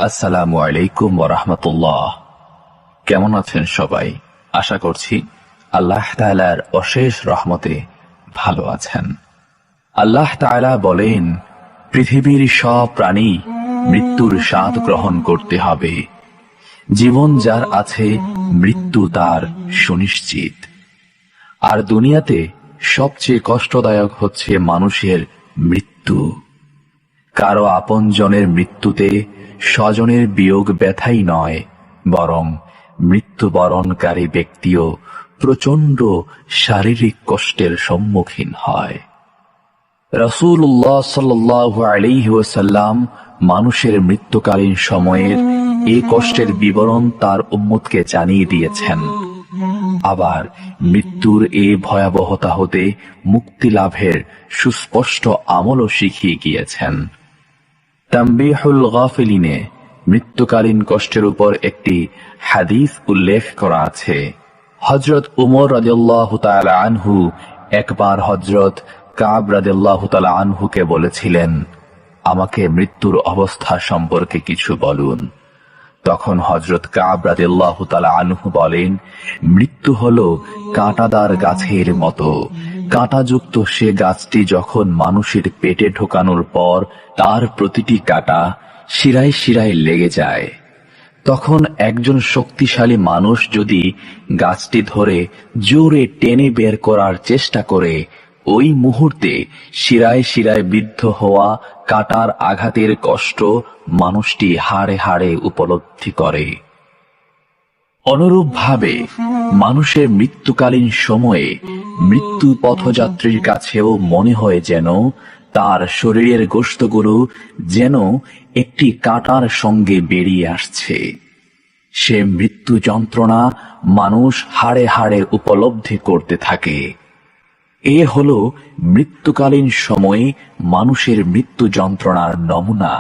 আসসালামু আলাইকুম ওয়া রাহমাতুল্লাহ। কেমন আছেন সবাই? আশা করছি আল্লাহ তাআলার অশেষ রহমতে ভালো আছেন। আল্লাহ তাআলা বলেন, পৃথিবীর সব প্রাণী মৃত্যুর স্বাদ গ্রহণ করতে হবে। জীবন যার আছে, মৃত্যু তার সুনিশ্চিত। আর দুনিয়াতে সবচেয়ে কষ্টদায়ক হচ্ছে মানুষের মৃত্যু। কারো আপনজনের মৃত্যুতে স্বজনের বিয়োগ ব্যথাই নয়, বরং মৃত্যুবরণকারী ব্যক্তিও প্রচণ্ড শারীরিক কষ্টের সম্মুখীন হয়। রাসূলুল্লাহ সাল্লাল্লাহু আলাইহি ওয়াসাল্লাম মানুষের মৃত্যুকালীন সময়ের এই কষ্টের বিবরণ তার উম্মতকে জানিয়ে দিয়েছেন। আবার মৃত্যুর এই ভয়াবহতা হতে মুক্তি লাভের সুস্পষ্ট আমলও শিখিয়ে গিয়েছেন। তানবীহুল গাফিলিনে মৃত্যুকালীন কষ্টের উপর একটি হাদিস উল্লেখ করা আছে। হযরত উমর রাদিয়াল্লাহু তাআলা আনহু একবার হযরত কাব রাদিয়াল্লাহু তাআলা আনহুকে বলেছিলেন, আমাকে মৃত্যুর অবস্থা সম্পর্কে কিছু বলুন। তখন হযরত কাব রাদিয়াল্লাহু তাআলা আনহু বলেন, মৃত্যু হলো কাঁটাদার গাছের মতো। কাঁটাযুক্ত সে গাছটি যখন মানুষের পেটে ঢোকানোর পর তার প্রতিটি কাঁটা শিরায় শিরায় লেগে যায়, তখন একজন শক্তিশালী মানুষ যদি গাছটি ধরে জোরে টেনে বের করার চেষ্টা করে, ওই মুহূর্তে শিরায় শিরায় বিদ্ধ হওয়া কাঁটার আঘাতের কষ্ট মানুষটি হাড়ে হাড়ে উপলব্ধি করে। অনুরূপভাবে মানুষের মৃত্যুকালীন সময়ে মৃত্যু পথযাত্রীর কাছেও মনে হয় যেন তার শরীরের গোশতগুলো যেন একটি কাঁটার সঙ্গে বেরিয়ে আসছে। সে মৃত্যু যন্ত্রণা মানুষ হাড়ে হাড়ে উপলব্ধি করতে থাকে। এ হলো মৃত্যুকালীন সময়ে মানুষের মৃত্যু যন্ত্রণার নমুনা।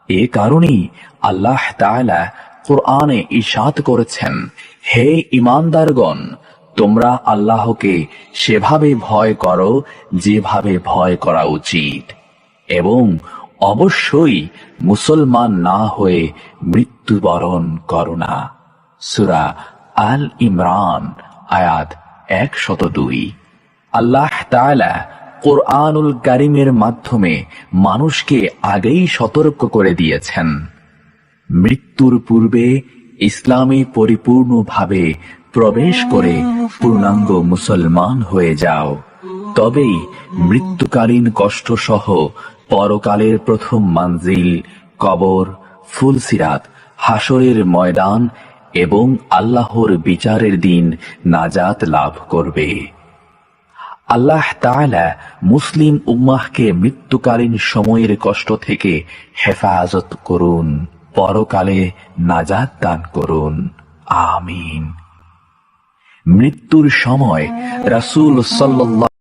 এ কারণেই আল্লাহ তাআলা কুরআনে ইরশাদ করেছেন, হে ঈমানদারগণ, তোমরা আল্লাহকে সেভাবে ভয় করো যেভাবে ভয় করা উচিত, এবং অবশ্যই মুসলমান না হয়ে মৃত্যুবরণ করো না। সূরা আল ইমরান আয়াত 102। আল্লাহ তাআলা কুরআনুল কারীমের মাধ্যমে মানুষকে আগেই সতর্ক করে দিয়েছেন, মৃত্যুর পূর্বে ইসলামে পরিপূর্ণভাবে প্রবেশ করে পূর্ণাঙ্গ মুসলমান হয়ে যাও, তবেই মৃত্যুকালীন কষ্টসহ পরকালের প্রথম মানজিল কবর, ফুলসিরাত, হাসরের ময়দান এবং আল্লাহর বিচারের দিন নাজাত লাভ করবে। আল্লাহ তাআলা মুসলিম উম্মাহকে মৃত্যুকালীন সময়ের কষ্ট থেকে হেফাজত করুন, পরকালে নাজাত দান করুন। আমিন। মৃত্যুর সময় রাসূল সাল্লাল্লাহু